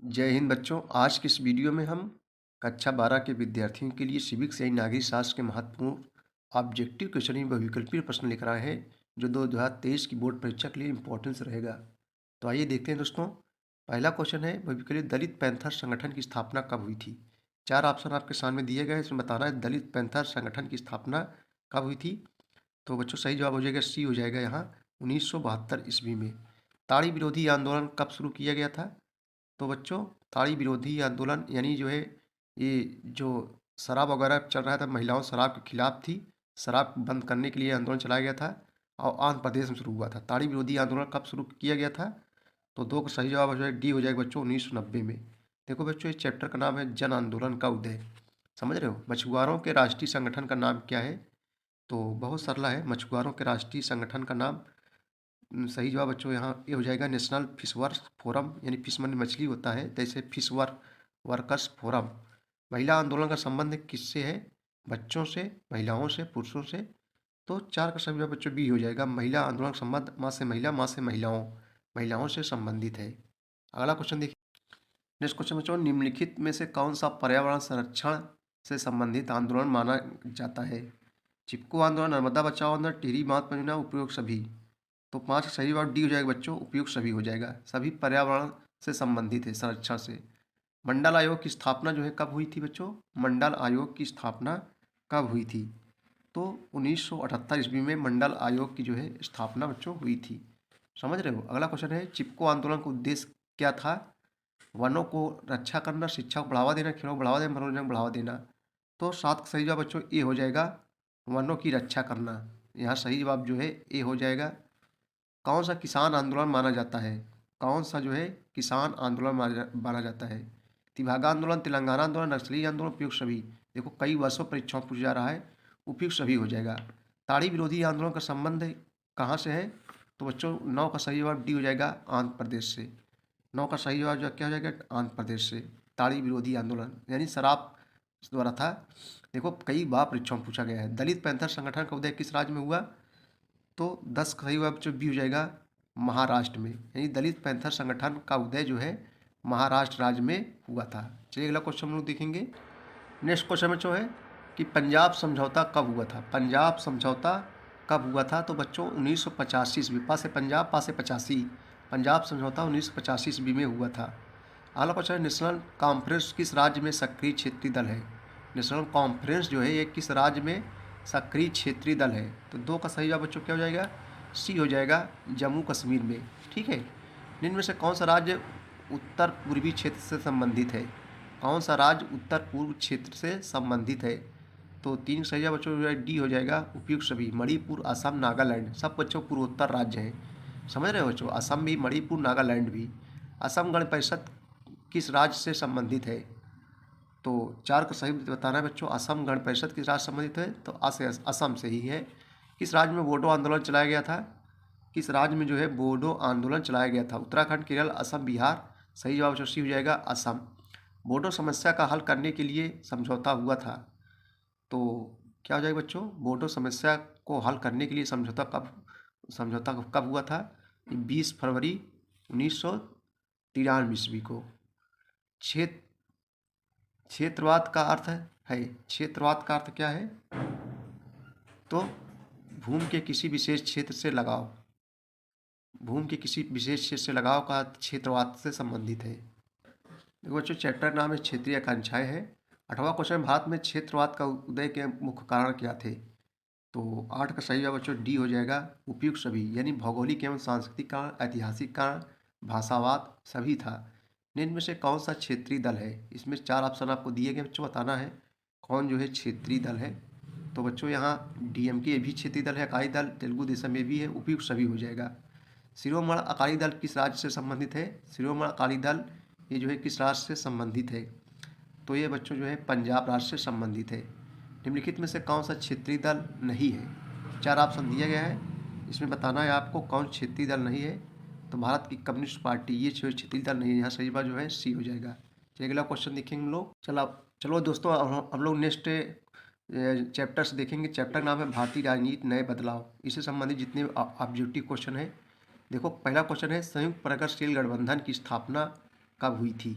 जय हिंद बच्चों। आज के इस वीडियो में हम कक्षा 12 के विद्यार्थियों के लिए सिविक्स यानी नागरिक शास्त्र के महत्वपूर्ण ऑब्जेक्टिव क्वेश्चन व वैकल्पिक प्रश्न लिख रहा है जो 2023 की बोर्ड परीक्षा के लिए इंपॉर्टेंस रहेगा। तो आइए देखते हैं दोस्तों। पहला क्वेश्चन है भविष्य दलित पैंथर संगठन की स्थापना कब हुई थी। चार ऑप्शन आपके सामने दिए गए, इसमें बताना है दलित पैंथर संगठन की स्थापना कब हुई थी। तो बच्चों सही जवाब हो जाएगा सी हो जाएगा यहाँ 1972 ईस्वी में। ताड़ी विरोधी आंदोलन कब शुरू किया गया था। तो बच्चों ताड़ी विरोधी आंदोलन यानी जो है ये जो शराब वगैरह चल रहा था, महिलाओं शराब के खिलाफ थी, शराब बंद करने के लिए आंदोलन चलाया गया था और आंध्र प्रदेश में शुरू हुआ था। ताड़ी विरोधी आंदोलन कब शुरू किया गया था। तो दो का सही जवाब हो जाएगा डी हो जाएगा बच्चों 1990 में। देखो बच्चों इस चैप्टर का नाम है जन आंदोलन का उदय। समझ रहे हो। मछुआरों के राष्ट्रीय संगठन का नाम क्या है। तो बहुत सरल है, मछुआरों के राष्ट्रीय संगठन का नाम सही जवाब बच्चों यहाँ ये हो जाएगा नेशनल फिश वर्क फोरम, यानी फिश मन मछली होता है जैसे फिश वर्कर्स फोरम। महिला आंदोलन का संबंध किससे है। बच्चों से, महिलाओं से, पुरुषों से। तो चार का सही जवाब बच्चों बी हो जाएगा। महिला आंदोलन का संबंध माँ से महिला, माँ से महिलाओं, महिलाओं से संबंधित है। अगला क्वेश्चन देखिए। नेक्स्ट क्वेश्चन बच्चों निम्नलिखित में से कौन सा पर्यावरण संरक्षण से संबंधित आंदोलन माना जाता है। चिपको आंदोलन, नर्मदा बचाओ आंदोलन, टिहरी बांध परियोजना, उपयोग सभी। तो पाँच का सही जवाब डी हो जाएगा बच्चों उपयुक्त सभी हो जाएगा। सभी पर्यावरण से संबंधित है, संरक्षण से। मंडल आयोग की स्थापना जो है कब हुई थी बच्चों। मंडल आयोग की स्थापना कब हुई थी। तो 1978 ईस्वी में मंडल आयोग की जो है स्थापना बच्चों हुई थी। समझ रहे हो। अगला क्वेश्चन है चिपको आंदोलन का उद्देश्य क्या था। वनों को रक्षा करना, शिक्षा को बढ़ावा देना, खेलों को बढ़ावा देना, मनोरंजन को बढ़ावा देना। तो सात का सही जवाब बच्चों ए हो जाएगा वनों की रक्षा करना। यहाँ सही जवाब जो है ए हो जाएगा। कौन सा किसान आंदोलन माना जाता है। कौन सा जो है किसान आंदोलन माना जाता है। तिभागा आंदोलन, तेलंगाना आंदोलन, नक्सली आंदोलन, उपयुक्त सभी। देखो कई वर्षों परीक्षाओं में पूछा जा रहा है, उपयुक्त सभी हो जाएगा। ताड़ी विरोधी आंदोलन का संबंध कहाँ से है। तो बच्चों नौ का सही जवाब डी हो जाएगा आंध्र प्रदेश से। नौ का सही जवाब जो क्या हो जाएगा आंध्र प्रदेश से। ताड़ी विरोधी आंदोलन यानी शराब द्वारा था। देखो कई बार परीक्षाओं में पूछा गया है। दलित पैंथर संगठन का उदय किस राज्य में हुआ। तो 10 का सही जवाब जो बी हो जाएगा महाराष्ट्र में, यानी दलित पैंथर संगठन का उदय जो है महाराष्ट्र राज्य में हुआ था। चलिए अगला क्वेश्चन हम लोग देखेंगे। नेक्स्ट क्वेश्चन में जो है कि पंजाब समझौता कब हुआ था। पंजाब समझौता कब हुआ था। तो बच्चों 1985 ईस्वी, पास है पंजाब, पास है 85। पंजाब समझौता 1985 ईस्वी में हुआ था। अगला क्वेश्चन है नेशनल कॉन्फ्रेंस किस राज्य में सक्रिय क्षेत्रीय दल है। नेशनल कॉन्फ्रेंस जो है ये किस राज्य में सक्रिय क्षेत्रीय दल है। तो दो का सही जवाब बच्चों क्या हो जाएगा सी हो जाएगा जम्मू कश्मीर में। ठीक है। निम्न में से कौन सा राज्य उत्तर पूर्वी क्षेत्र से संबंधित है। कौन सा राज्य उत्तर पूर्व क्षेत्र से संबंधित है। तो तीन सही जवाब बच्चों जो है डी हो जाएगा उपयुक्त सभी। मणिपुर, असम, नागालैंड सब बच्चों पूर्वोत्तर राज्य हैं। समझ रहे हो बच्चों। असम भी, मणिपुर, नागालैंड भी। असम गण परिषद किस राज्य से संबंधित है। तो चार का सही बताना है बच्चों। असम गण परिषद किस राज्य से संबंधित है। तो असम से ही है। किस राज्य में बोडो आंदोलन चलाया गया था। किस राज्य में जो है बोडो आंदोलन चलाया गया था। उत्तराखंड, केरल, असम, बिहार। सही जवाब जो सी हो जाएगा असम। बोडो समस्या का हल करने के लिए समझौता हुआ था। तो क्या हो जाएगा बच्चों बोडो समस्या को हल करने के लिए समझौता कब हुआ था। 20 फरवरी 1993 ईस्वी को। क्षेत्र क्षेत्रवाद का अर्थ है, क्षेत्रवाद का अर्थ क्या है। तो भूमि के किसी विशेष क्षेत्र से लगाव, भूमि के किसी विशेष क्षेत्र से लगाव का क्षेत्रवाद से संबंधित है। देखो बच्चों चैप्टर नाम है क्षेत्रीय आकांक्षाएं है। 8वां क्वेश्चन भारत में क्षेत्रवाद का उदय के मुख्य कारण क्या थे। तो 8 का सही जवाब बच्चों डी हो जाएगा उपयुक्त सभी, यानी भौगोलिक एवं सांस्कृतिक कारण, ऐतिहासिक कारण, भाषावाद सभी था। निम्न में से कौन सा क्षेत्रीय दल है। इसमें चार ऑप्शन आपको दिए गए बच्चों, बताना है कौन जो है क्षेत्रीय दल है। तो बच्चों यहाँ डीएमके भी क्षेत्रीय दल है, अकाली दल तेलुगु देशम में भी है, उपयुक्त सभी हो जाएगा। शिरोमणि अकाली दल किस राज्य से संबंधित है। शिरोमणि अकाली दल ये जो है किस राज्य से संबंधित है। तो ये बच्चों जो है पंजाब राज्य से संबंधित है। निम्नलिखित में से कौन सा क्षेत्रीय दल नहीं है। चार ऑप्शन दिया गया है, इसमें बताना है आपको कौन क्षेत्रीय दल नहीं है। तो भारत की कम्युनिस्ट पार्टी ये क्षेत्रीय दल नहीं है। यहाँ सही बात जो है सी हो जाएगा। चलिए अगला क्वेश्चन देखेंगे हम लोग। चलो दोस्तों हम लोग नेक्स्ट चैप्टर से देखेंगे। चैप्टर नाम है भारतीय राजनीति नए बदलाव। इससे संबंधित जितने ऑब्जेक्टिव क्वेश्चन है। देखो पहला क्वेश्चन है संयुक्त प्रगतिशील गठबंधन की स्थापना कब हुई थी।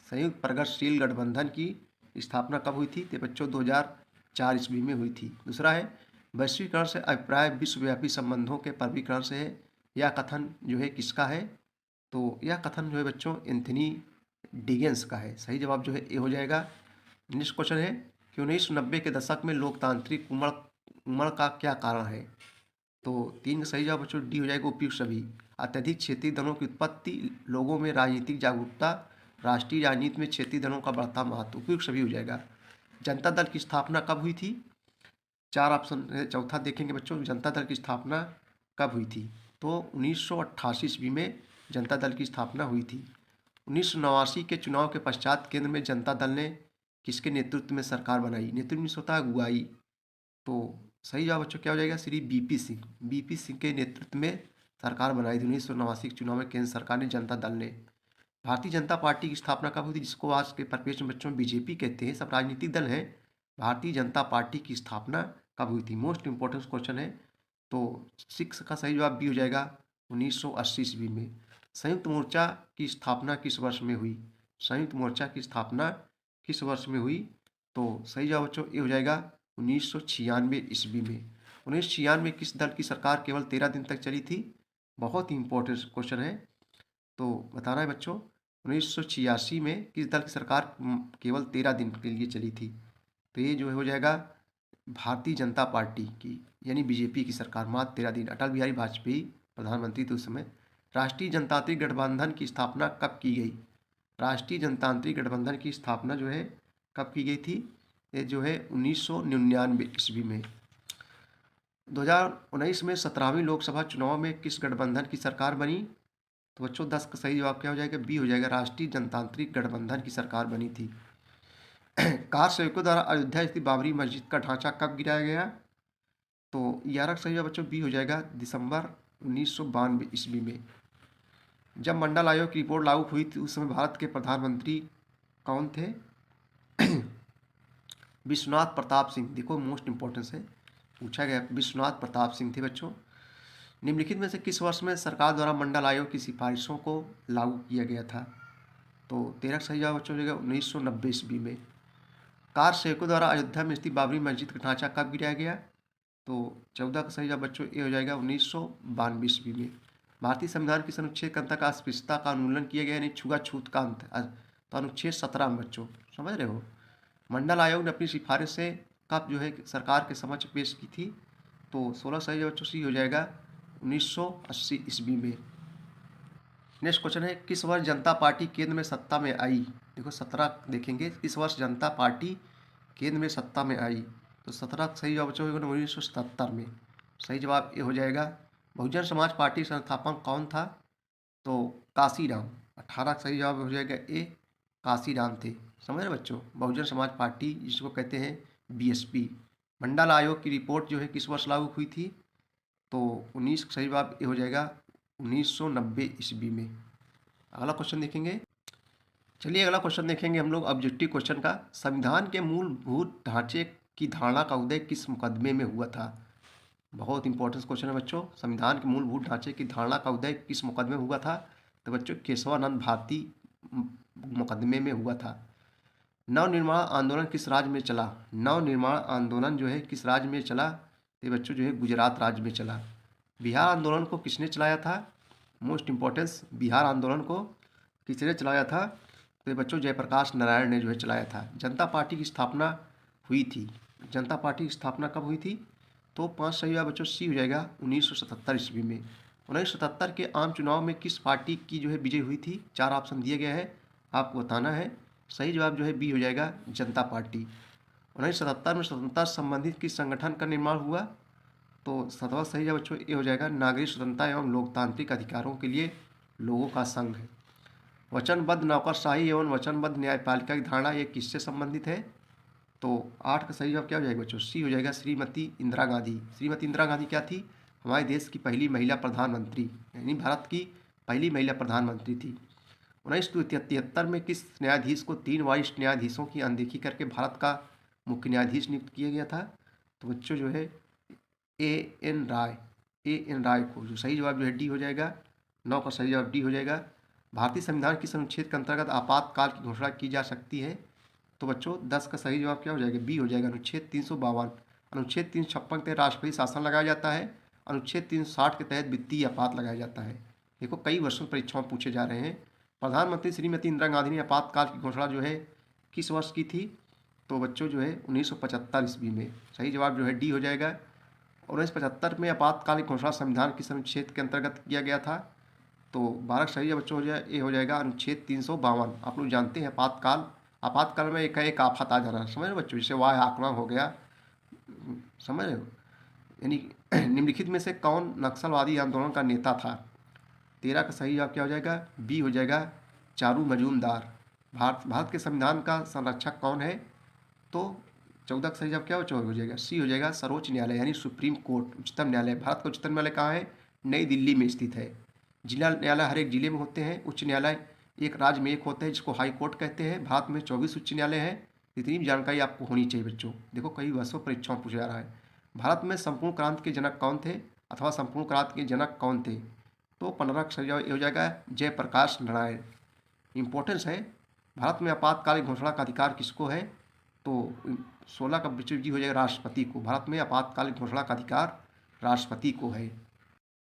संयुक्त प्रगतिशील गठबंधन की स्थापना कब हुई थी? तो बच्चों 2004 ईस्वी में हुई थी। दूसरा है वैश्वीकरण से अभिप्राय विश्वव्यापी संबंधों के परवीकरण से है। यह कथन जो है किसका है? तो यह कथन जो है बच्चों एंथनी डिगेंस का है। सही जवाब जो है ए हो जाएगा। नेक्स्ट क्वेश्चन है कि 1990 के दशक में लोकतांत्रिक उमड़ का क्या कारण है? तो 3 का सही जवाब बच्चों डी हो जाएगा, उपयुक्त सभी। अत्यधिक क्षेत्रीय दलों की उत्पत्ति, लोगों में राजनीतिक जागरूकता, राष्ट्रीय राजनीति में क्षेत्रीय दलों का बढ़ता महत्व, उपयुक्त सभी हो जाएगा। जनता दल की स्थापना कब हुई थी? 4 ऑप्शन है। चौथा देखेंगे बच्चों, जनता दल की स्थापना कब हुई थी? तो 1988 ईस्वी में जनता दल की स्थापना हुई थी। 1989 के चुनाव के पश्चात केंद्र में जनता दल ने किसके नेतृत्व में सरकार बनाई? नेतृत्व में होता है गुआई। तो सही जवाब बच्चों क्या हो जाएगा? श्री बीपी सिंह। बीपी सिंह के नेतृत्व में सरकार बनाई थी 1989 के चुनाव में केंद्र सरकार ने, जनता दल ने। भारतीय जनता पार्टी की स्थापना कब हुई थी, जिसको आज के परिप्रेक्ष्य में बच्चों बीजेपी कहते हैं, सब राजनीतिक दल हैं। भारतीय जनता पार्टी की स्थापना कब हुई थी? मोस्ट इंपॉर्टेंट क्वेश्चन है। तो 6 का सही जवाब बी हो जाएगा, 1980 ईस्वी में। संयुक्त मोर्चा की स्थापना किस वर्ष में हुई? संयुक्त मोर्चा की स्थापना किस वर्ष में हुई? तो सही जवाब बच्चों ये हो जाएगा 1996 ईस्वी में। 1996 किस दल की सरकार केवल 13 दिन तक चली थी? बहुत ही इंपॉर्टेंट क्वेश्चन है, तो बताना है बच्चों। 1986 में किस दल की सरकार केवल 13 दिन के लिए चली थी? तो ये जो हो जाएगा भारतीय जनता पार्टी की, यानी बीजेपी की सरकार, मात्र 13 दिन। अटल बिहारी वाजपेयी प्रधानमंत्री थे उस समय। राष्ट्रीय जनतांत्रिक गठबंधन की स्थापना कब की गई? राष्ट्रीय जनतांत्रिक गठबंधन की स्थापना जो है कब की गई थी? ये जो है 1999 ईस्वी में। 2019 में 17वीं लोकसभा चुनाव में किस गठबंधन की सरकार बनी? तो बच्चों 10 का सही जवाब क्या हो जाएगा? बी हो जाएगा, राष्ट्रीय जनतांत्रिक गठबंधन की सरकार बनी थी। कार सेवकों द्वारा अयोध्या स्थित बाबरी मस्जिद का ढांचा कब गिराया गया? तो 11 का सही जवाब बच्चों बी हो जाएगा, दिसंबर 1992 ईस्वी में। जब मंडल आयोग की रिपोर्ट लागू हुई थी उस समय भारत के प्रधानमंत्री कौन थे? विश्वनाथ प्रताप सिंह। देखो मोस्ट इंपॉर्टेंस है, पूछा गया, विश्वनाथ प्रताप सिंह थे बच्चों। निम्नलिखित में से किस वर्ष में सरकार द्वारा मंडल आयोग की सिफारिशों को लागू किया गया था? तो 13 का सही जवाब बच्चों हो जाएगा 1990 ईस्वी में। कार सेवकों द्वारा अयोध्या में स्थित बाबरी मस्जिद का ढांचा कब गिराया गया? तो 14 का सही जवाब बच्चों ये हो जाएगा 1992 ईस्वी में। भारतीय संविधान की अनुच्छेद के अंतर्गत अस्पृश्यता का उन्मूलन किया गया, यानी छुआछूत का अंत, तो अनुच्छेद 17 में बच्चों, समझ रहे हो। मंडल आयोग ने अपनी सिफारिशें कब जो है सरकार के समक्ष पेश की थी? तो 16 सही जवाब बच्चों सी हो जाएगा 1980 ईस्वी में। नेक्स्ट क्वेश्चन है, किस वर्ष जनता पार्टी केंद्र में सत्ता में आई? देखो 17 देखेंगे, किस वर्ष जनता पार्टी केंद्र में सत्ता में आई? तो 17 सही जवाब बच्चों 1977 में। सही जवाब ये हो जाएगा। बहुजन समाज पार्टी संस्थापक कौन था? तो काशीराम। 18 सही जवाब हो जाएगा ए, काशीराम थे। समझ रहे बच्चों, बहुजन समाज पार्टी जिसको कहते हैं बीएसपी। मंडल आयोग की रिपोर्ट जो है किस वर्ष लागू हुई थी? तो 19 सही जवाब ये हो जाएगा 1990 ईस्वी में। अगला क्वेश्चन देखेंगे। चलिए अगला क्वेश्चन देखेंगे हम लोग ऑब्जेक्टिव क्वेश्चन का। संविधान के मूलभूत ढांचे की धारणा का उदय किस मुकदमे में हुआ था? बहुत इंपॉर्टेंट क्वेश्चन है बच्चों। संविधान के मूलभूत ढांचे की धारणा का उदय किस मुकदमे में हुआ था? तो बच्चों केशवानंद भारती मुकदमे में हुआ था। नवनिर्माण आंदोलन किस राज्य में चला? नवनिर्माण आंदोलन जो है किस राज्य में चला? तो बच्चों जो है गुजरात राज्य में चला। बिहार आंदोलन को किसने चलाया था? मोस्ट इम्पोर्टेंस, बिहार आंदोलन को किसने चलाया था? तो बच्चों जयप्रकाश नारायण ने जो है चलाया था। जनता पार्टी की स्थापना हुई थी, जनता पार्टी की स्थापना कब हुई थी? तो 5 सही जवाब बच्चों सी हो जाएगा 1977 ईस्वी में। 1977 के आम चुनाव में किस पार्टी की जो है विजय हुई थी? 4 ऑप्शन दिए गए हैं, आपको बताना है। सही जवाब जो है बी हो जाएगा, जनता पार्टी। 1977 में स्वतंत्रता संबंधित किस संगठन का निर्माण हुआ? तो 7वां सही जवाब बच्चों ये हो जाएगा, नागरिक स्वतंत्रता एवं लोकतांत्रिक अधिकारों के लिए लोगों का संघ है। वचनबद्ध नौकरशाही एवं वचनबद्ध न्यायपालिका की धारणा ये किससे संबंधित है? तो 8 का सही जवाब क्या हो जाएगा बच्चों? सी हो जाएगा, श्रीमती इंदिरा गांधी। श्रीमती इंदिरा गांधी क्या थी? हमारे देश की पहली महिला प्रधानमंत्री, यानी भारत की पहली महिला प्रधानमंत्री थी। 1973 में किस न्यायाधीश को 3 वरिष्ठ न्यायाधीशों की अनदेखी करके भारत का मुख्य न्यायाधीश नियुक्त किया गया था? तो बच्चों जो है ए एन राय को, जो सही जवाब जो है डी हो जाएगा। 9 का सही जवाब डी हो जाएगा। भारतीय संविधान किस अनुच्छेद के अंतर्गत आपातकाल की घोषणा की जा सकती है? तो बच्चों 10 का सही जवाब क्या हो जाएगा? बी हो जाएगा, अनुच्छेद 352। अनुच्छेद 356 के तहत राष्ट्रपति शासन लगाया जाता है। अनुच्छेद 360 के तहत वित्तीय आपात लगाया जाता है। देखो कई वर्षों परीक्षाओं में पूछे जा रहे हैं। प्रधानमंत्री श्रीमती इंदिरा गांधी ने आपातकाल की घोषणा जो है किस वर्ष की थी? तो बच्चों जो है 1975 ईस्वी में। सही जवाब जो है डी हो जाएगा। 1975 में आपातकाल की घोषणा संविधान किस अनुच्छेद के अंतर्गत किया गया था? तो 12 सही है बच्चों, हो जाए ए हो जाएगा, अनुच्छेद 352। आप लोग जानते हैं आपातकाल में एक आफत आ जाना, समझ रहे हो बच्चों, जैसे वाह आक्रमण हो गया, समझ रहे हो। यानी निम्नलिखित में से कौन नक्सलवादी आंदोलन का नेता था? 13 का सही जवाब क्या हो जाएगा? बी हो जाएगा, चारू मजूमदार। भारत के संविधान का संरक्षक कौन है? तो 14 का सही जवाब क्या हो जाएगा? सी हो जाएगा, सर्वोच्च न्यायालय यानी सुप्रीम कोर्ट, उच्चतम न्यायालय। भारत का उच्चतम न्यायालय कहाँ है? नई दिल्ली में स्थित है। जिला न्यायालय हर एक जिले में होते हैं। उच्च न्यायालय एक राज्य में एक होते हैं, जिसको हाई कोर्ट कहते हैं। भारत में 24 उच्च न्यायालय है। इतनी भी जानकारी आपको होनी चाहिए बच्चों। देखो कई वर्षों परीक्षाओं में पूछा जा रहा है। भारत में संपूर्ण क्रांति के जनक कौन थे, अथवा संपूर्ण क्रांति के जनक कौन थे? तो 15 का सही जवाब हो जाएगा, जयप्रकाश नारायण। इम्पोर्टेंस है, भारत में आपातकालीन घोषणा का अधिकार किसको है? तो 16 का बच्चों जी हो जाएगा, राष्ट्रपति को। भारत में आपातकालीन घोषणा का अधिकार राष्ट्रपति को है।